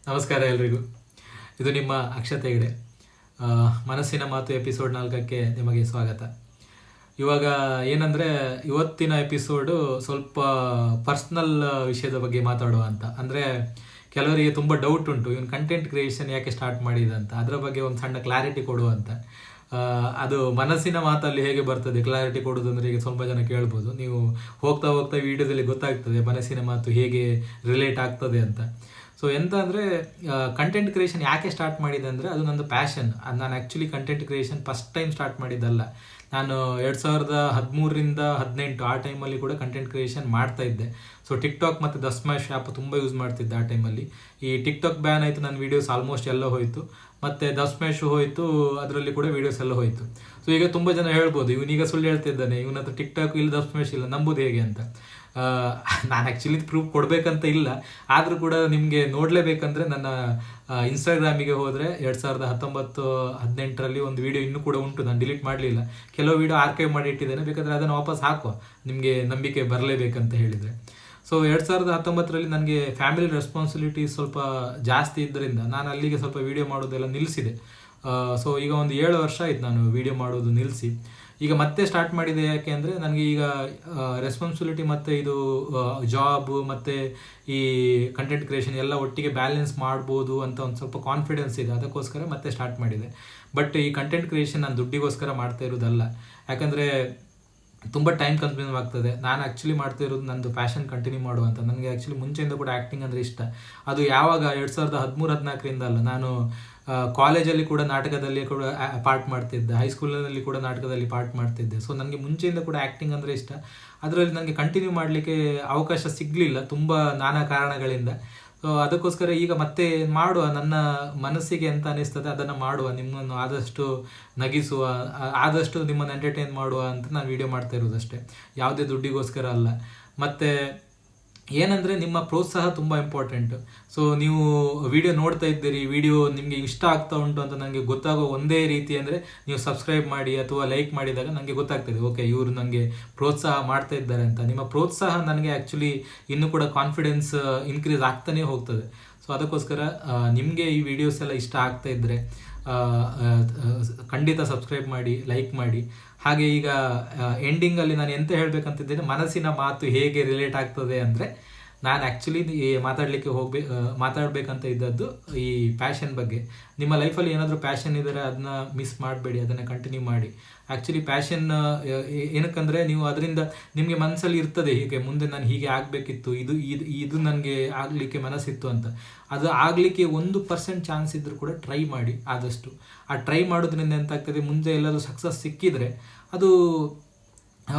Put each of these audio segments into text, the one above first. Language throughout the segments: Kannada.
ನಮಸ್ಕಾರ ಎಲ್ರಿಗೂ. ಇದು ನಿಮ್ಮ ಅಕ್ಷತೆ ಹೆಗಡೆ. ಮನಸ್ಸಿನ ಮಾತು ಎಪಿಸೋಡ್ 4ಕ್ಕೆ ನಿಮಗೆ ಸ್ವಾಗತ. ಇವಾಗ ಏನಂದರೆ, ಇವತ್ತಿನ ಎಪಿಸೋಡು ಸ್ವಲ್ಪ ಪರ್ಸ್ನಲ್ ವಿಷಯದ ಬಗ್ಗೆ ಮಾತಾಡುವ ಅಂತ. ಅಂದರೆ ಕೆಲವರಿಗೆ ತುಂಬ ಡೌಟ್ ಉಂಟು, ಇವನು ಕಂಟೆಂಟ್ ಕ್ರಿಯೇಷನ್ ಯಾಕೆ ಸ್ಟಾರ್ಟ್ ಮಾಡಿದ ಅಂತ. ಅದರ ಬಗ್ಗೆ ಒಂದು ಸಣ್ಣ ಕ್ಲಾರಿಟಿ ಕೊಡುವಂತ. ಅದು ಮನಸ್ಸಿನ ಮಾತಲ್ಲಿ ಹೇಗೆ ಬರ್ತದೆ ಕ್ಲಾರಿಟಿ ಕೊಡೋದು ಅಂದರೆ, ಈಗ ಸ್ವಲ್ಪ ಜನ ಕೇಳ್ಬೋದು, ನೀವು ಹೋಗ್ತಾ ಹೋಗ್ತಾ ವಿಡಿಯೋದಲ್ಲಿ ಗೊತ್ತಾಗ್ತದೆ ಮನಸ್ಸಿನ ಮಾತು ಹೇಗೆ ರಿಲೇಟ್ ಆಗ್ತದೆ ಅಂತ. ಸೊ ಎಂತ ಅಂದರೆ, ಕಂಟೆಂಟ್ ಕ್ರಿಯೇಷನ್ ಯಾಕೆ ಸ್ಟಾರ್ಟ್ ಮಾಡಿದೆ ಅಂದರೆ, ಅದು ನಂದು ಪ್ಯಾಷನ್. ನಾನು actually content creation first time start ಮಾಡಿದ್ದಲ್ಲ. ನಾನು 2017-18 ಆ ಟೈಮಲ್ಲಿ ಕೂಡ ಕಂಟೆಂಟ್ ಕ್ರಿಯೇಷನ್ ಮಾಡ್ತಾ ಇದ್ದೆ. ಸೊ ಟಿಕ್ಟಾಕ್ ಮತ್ತು ದ ಸ್ಮ್ಯಾಶ್ ಆ್ಯಪ್ ತುಂಬ ಯೂಸ್ ಮಾಡ್ತಿದ್ದೆ ಆ ಟೈಮಲ್ಲಿ. ಈ ಟಿಕ್ಟಾಕ್ ಬ್ಯಾನ್ ಆಯಿತು, ನನ್ನ ವೀಡಿಯೋಸ್ ಆಲ್ಮೋಸ್ಟ್ ಎಲ್ಲ ಹೋಯಿತು. ಮತ್ತು ದ ಸ್ಮ್ಯಾಶ್ ಹೋಯಿತು, ಅದರಲ್ಲಿ ಕೂಡ ವೀಡಿಯೋಸ್ ಎಲ್ಲ ಹೋಯಿತು. ಸೊ ಈಗ ತುಂಬ ಜನ ಹೇಳ್ಬೋದು, ಇವನೀಗ ಸುಳ್ಳು ಹೇಳ್ತಿದ್ದಾನೆ, ಇವನ ಹತ್ರ ಟಿಕ್ಟಾಕ್ ಇಲ್ಲ, ದ ಸ್ಮ್ಯಾಶ್ ಇಲ್ಲ, ನಂಬುದು ಹೇಗೆ ಅಂತ. ನಾನು ಆ್ಯಕ್ಚುಲಿ ಪ್ರೂಫ್ ಕೊಡಬೇಕಂತ ಇಲ್ಲ, ಆದರೂ ಕೂಡ ನಿಮಗೆ ನೋಡಲೇಬೇಕಂದ್ರೆ ನನ್ನ ಇನ್ಸ್ಟಾಗ್ರಾಮಿಗೆ ಹೋದರೆ 2019-18ರಲ್ಲಿ ಒಂದು ವಿಡಿಯೋ ಇನ್ನೂ ಕೂಡ ಉಂಟು, ನಾನು ಡಿಲೀಟ್ ಮಾಡಲಿಲ್ಲ. ಕೆಲವು ವಿಡಿಯೋ ಆರ್ಕೈವ್ ಮಾಡಿ ಇಟ್ಟಿದ್ದೇನೆ, ಬೇಕಾದರೆ ಅದನ್ನು ವಾಪಸ್ ಹಾಕುವ, ನಿಮಗೆ ನಂಬಿಕೆ ಬರಲೇಬೇಕಂತ ಹೇಳಿದರೆ. ಸೊ 2019ರಲ್ಲಿ ನನಗೆ ಫ್ಯಾಮಿಲಿ ರೆಸ್ಪಾನ್ಸಿಬಿಲಿಟಿ ಸ್ವಲ್ಪ ಜಾಸ್ತಿ ಇದ್ದರಿಂದ ನಾನು ಅಲ್ಲಿಗೆ ಸ್ವಲ್ಪ ವೀಡಿಯೋ ಮಾಡೋದೆಲ್ಲ ನಿಲ್ಲಿಸಿದೆ. ಸೊ ಈಗ ಒಂದು 7 ವರ್ಷ ಆಯ್ತು ನಾನು ವೀಡಿಯೋ ಮಾಡೋದು ನಿಲ್ಲಿಸಿ. ಈಗ ಮತ್ತೆ ಸ್ಟಾರ್ಟ್ ಮಾಡಿದೆ. ಯಾಕೆ ಅಂದರೆ ನನಗೆ ಈಗ ರೆಸ್ಪಾನ್ಸಿಬಿಲಿಟಿ ಮತ್ತು ಇದು ಜಾಬ್ ಮತ್ತು ಈ ಕಂಟೆಂಟ್ ಕ್ರಿಯೇಷನ್ ಎಲ್ಲ ಒಟ್ಟಿಗೆ ಬ್ಯಾಲೆನ್ಸ್ ಮಾಡ್ಬೋದು ಅಂತ ಒಂದು ಸ್ವಲ್ಪ ಕಾನ್ಫಿಡೆನ್ಸ್ ಇದೆ, ಅದಕ್ಕೋಸ್ಕರ ಮತ್ತೆ ಸ್ಟಾರ್ಟ್ ಮಾಡಿದೆ. ಬಟ್ ಈ ಕಂಟೆಂಟ್ ಕ್ರಿಯೇಷನ್ ನಾನು ದುಡ್ಡಿಗೋಸ್ಕರ ಮಾಡ್ತಾ ಇರೋದಲ್ಲ, ಯಾಕಂದರೆ ತುಂಬ ಟೈಮ್ ಕನ್ಸ್ಯೂಮ್ ಆಗ್ತದೆ. ನಾನು ಆ್ಯಕ್ಚುಲಿ ಮಾಡ್ತಾ ಇರೋದು ನಂದು ಪ್ಯಾಷನ್ ಕಂಟಿನ್ಯೂ ಮಾಡುವಂತ. ನನಗೆ ಆ್ಯಕ್ಚುಲಿ ಮುಂಚೆಯಿಂದ ಕೂಡ ಆ್ಯಕ್ಟಿಂಗ್ ಅಂದರೆ ಇಷ್ಟ. ಅದು ಯಾವಾಗ 2013-14ರಿಂದ ಅಲ್ಲ, ನಾನು ಕಾಲೇಜಲ್ಲಿ ಕೂಡ ನಾಟಕದಲ್ಲಿ ಕೂಡ ಪಾರ್ಟ್ ಮಾಡ್ತಿದ್ದೆ, ಹೈಸ್ಕೂಲಿನಲ್ಲಿ ಕೂಡ ನಾಟಕದಲ್ಲಿ ಪಾರ್ಟ್ ಮಾಡ್ತಿದ್ದೆ. ಸೊ ನನಗೆ ಮುಂಚೆಯಿಂದ ಕೂಡ ಆ್ಯಕ್ಟಿಂಗ್ ಅಂದರೆ ಇಷ್ಟ. ಅದರಲ್ಲಿ ನನಗೆ ಕಂಟಿನ್ಯೂ ಮಾಡಲಿಕ್ಕೆ ಅವಕಾಶ ಸಿಗಲಿಲ್ಲ ತುಂಬ ನಾನಾ ಕಾರಣಗಳಿಂದ. ಸೊ ಅದಕ್ಕೋಸ್ಕರ ಈಗ ಮತ್ತೆ ಮಾಡುವ, ನನ್ನ ಮನಸ್ಸಿಗೆ ಎಂತ ಅನಿಸ್ತದೆ ಅದನ್ನು ಮಾಡುವ, ನಿಮ್ಮನ್ನು ಆದಷ್ಟು ನಗಿಸುವ, ಆದಷ್ಟು ನಿಮ್ಮನ್ನು ಎಂಟರ್ಟೈನ್ ಮಾಡುವ ಅಂತ ನಾನು ವೀಡಿಯೋ ಮಾಡ್ತಾ ಇರೋದಷ್ಟೇ, ಯಾವುದೇ ದುಡ್ಡಿಗೋಸ್ಕರ ಅಲ್ಲ. ಮತ್ತು ಏನಂದರೆ ನಿಮ್ಮ ಪ್ರೋತ್ಸಾಹ ತುಂಬ ಇಂಪಾರ್ಟೆಂಟ್. ಸೊ ನೀವು ವಿಡಿಯೋ ನೋಡ್ತಾ ಇದ್ದೀರಿ, ವಿಡಿಯೋ ನಿಮಗೆ ಇಷ್ಟ ಆಗ್ತಾ ಉಂಟು ಅಂತ ನನಗೆ ಗೊತ್ತಾಗೋ ಒಂದೇ ರೀತಿ ಅಂದರೆ, ನೀವು ಸಬ್ಸ್ಕ್ರೈಬ್ ಮಾಡಿ ಅಥವಾ ಲೈಕ್ ಮಾಡಿದಾಗ ನನಗೆ ಗೊತ್ತಾಗ್ತದೆ, ಓಕೆ ಇವರು ನನಗೆ ಪ್ರೋತ್ಸಾಹ ಮಾಡ್ತಾ ಇದ್ದಾರೆ ಅಂತ. ನಿಮ್ಮ ಪ್ರೋತ್ಸಾಹ ನನಗೆ ಆ್ಯಕ್ಚುಲಿ ಇನ್ನೂ ಕೂಡ ಕಾನ್ಫಿಡೆನ್ಸ್ ಇನ್ಕ್ರೀಸ್ ಆಗ್ತಾನೇ ಹೋಗ್ತದೆ. ಸೊ ಅದಕ್ಕೋಸ್ಕರ ನಿಮಗೆ ಈ ವಿಡಿಯೋಸ್ ಎಲ್ಲ ಇಷ್ಟ ಆಗ್ತಾ ಇದ್ದರೆ ಖಂಡಿತ ಸಬ್ಸ್ಕ್ರೈಬ್ ಮಾಡಿ, ಲೈಕ್ ಮಾಡಿ. ಹಾಗೆ ಈಗ ಎಂಡಿಂಗಲ್ಲಿ ನಾನು ಎಂತ ಹೇಳಬೇಕಂತಿದ್ದೇನೆ, ಮನಸ್ಸಿನ ಮಾತು ಹೇಗೆ ರಿಲೇಟ್ ಆಗ್ತದೆ ಅಂದರೆ, ನಾನು ಆ್ಯಕ್ಚುಲಿ ಮಾತಾಡಬೇಕಂತ ಇದ್ದದ್ದು ಈ ಪ್ಯಾಷನ್ ಬಗ್ಗೆ. ನಿಮ್ಮ ಲೈಫಲ್ಲಿ ಏನಾದರೂ ಪ್ಯಾಷನ್ ಇದ್ದರೆ ಅದನ್ನ ಮಿಸ್ ಮಾಡಬೇಡಿ, ಅದನ್ನು ಕಂಟಿನ್ಯೂ ಮಾಡಿ. ಆ್ಯಕ್ಚುಲಿ ಪ್ಯಾಷನ್ ಏನಕ್ಕಂದರೆ, ನೀವು ಅದರಿಂದ ನಿಮಗೆ ಮನಸ್ಸಲ್ಲಿ ಇರ್ತದೆ, ಹೀಗೆ ಮುಂದೆ ನಾನು ಹೀಗೆ ಆಗಬೇಕಿತ್ತು, ಇದು ನನಗೆ ಆಗಲಿಕ್ಕೆ ಮನಸ್ಸಿತ್ತು ಅಂತ. ಅದು ಆಗಲಿಕ್ಕೆ 1% ಚಾನ್ಸ್ ಇದ್ದರೂ ಕೂಡ ಟ್ರೈ ಮಾಡಿ ಆದಷ್ಟು. ಆ ಟ್ರೈ ಮಾಡೋದ್ರಿಂದ ಎಂತಾಗ್ತದೆ, ಮುಂದೆ ಎಲ್ಲರೂ ಸಕ್ಸಸ್ ಸಿಕ್ಕಿದರೆ ಅದು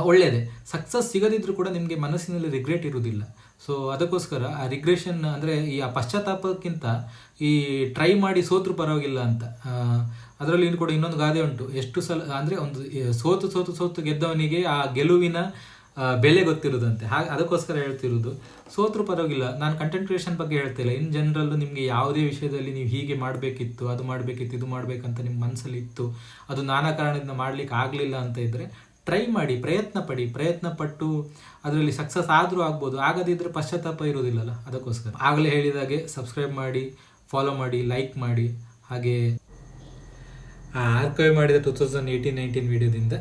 ಒಳ್ಳೆಯದೇ. ಸಕ್ಸಸ್ ಸಿಗದಿದ್ರೂ ಕೂಡ ನಿಮಗೆ ಮನಸ್ಸಿನಲ್ಲಿ ರಿಗ್ರೆಟ್ ಇರುವುದಿಲ್ಲ. ಸೊ ಅದಕ್ಕೋಸ್ಕರ ಆ ರಿಗ್ರೆಷನ್ ಅಂದರೆ ಈ ಪಶ್ಚಾತ್ತಾಪಕ್ಕಿಂತ ಈ ಟ್ರೈ ಮಾಡಿ ಸೋತ್ರು ಪರವಾಗಿಲ್ಲ ಅಂತ. ಅದರಲ್ಲಿ ಕೂಡ ಇನ್ನೊಂದು ಗಾದೆ ಉಂಟು, ಎಷ್ಟು ಸಲ ಅಂದರೆ ಒಂದು ಸೋತು ಗೆದ್ದವನಿಗೆ ಆ ಗೆಲುವಿನ ಬೆಲೆ ಗೊತ್ತಿರೋದಂತೆ. ಅದಕ್ಕೋಸ್ಕರ ಹೇಳ್ತಿರೋದು, ಸೋತ್ರು ಪರವಾಗಿಲ್ಲ. ನಾನು ಕಂಟೆಂಟ್ ಕ್ರಿಯೇಷನ್ ಬಗ್ಗೆ ಹೇಳ್ತಿಲ್ಲ, ಇನ್ ಜನರಲ್ ನಿಮಗೆ ಯಾವುದೇ ವಿಷಯದಲ್ಲಿ ನೀವು ಹೀಗೆ ಮಾಡಬೇಕಿತ್ತು, ಅದು ಮಾಡಬೇಕಿತ್ತು, ಇದು ಮಾಡಬೇಕಂತ ನಿಮ್ಮ ಮನಸ್ಸಲ್ಲಿ ಇತ್ತು, ಅದು ನಾನಾ ಕಾರಣದಿಂದ ಮಾಡಲಿಕ್ಕೆ ಆಗಲಿಲ್ಲ ಅಂತ ಇದ್ದರೆ ಟ್ರೈ ಮಾಡಿ, ಪ್ರಯತ್ನ ಪಟ್ಟು ಅದರಲ್ಲಿ ಸಕ್ಸಸ್ ಆದರೂ ಆಗ್ಬೋದು, ಆಗದಿದ್ದರೆ ಪಶ್ಚಾತ್ತಾಪ ಇರೋದಿಲ್ಲಲ್ಲ. ಅದಕ್ಕೋಸ್ಕರ ಆಗಲೇ ಹೇಳಿದಾಗೆ ಸಬ್ಸ್ಕ್ರೈಬ್ ಮಾಡಿ, ಫಾಲೋ ಮಾಡಿ, ಲೈಕ್ ಮಾಡಿ. ಹಾಗೆ ಆರ್ಕೈವ್ ಮಾಡಿದ 2018-19 ವಿಡಿಯೋದಿಂದ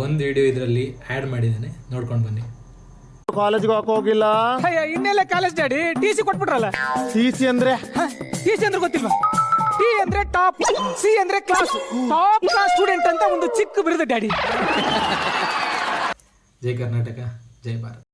ಒಂದು ವಿಡಿಯೋ ಇದರಲ್ಲಿ ಆ್ಯಡ್ ಮಾಡಿದ್ದೇನೆ, ನೋಡ್ಕೊಂಡು ಬನ್ನಿ. ಕಾಲೇಜ್ಗೆ ಹೋಗಿಲ್ಲ, ಇನ್ನೆಲ್ಲ ಕಾಲೇಜ್ ಡ್ಯಾಡಿ ಟಿ ಸಿ ಕೊಟ್ಬಿಟ್ರಲ್ಲ. ಟಿ ಸಿ ಅಂದ್ರೆ ಗೊತ್ತಿಲ್ವಾ? ಟಿ ಅಂದ್ರೆ ಟಾಪ್, ಸಿ ಅಂದ್ರೆ ಕ್ಲಾಸ್, ಟಾಪ್ ಕ್ಲಾಸ್ ಸ್ಟೂಡೆಂಟ್ ಅಂತ ಒಂದು ಚಿಕ್ಕ ಬಿರುದು ಡ್ಯಾಡಿ. ಜೈ ಕರ್ನಾಟಕ, ಜೈ ಭಾರತ್.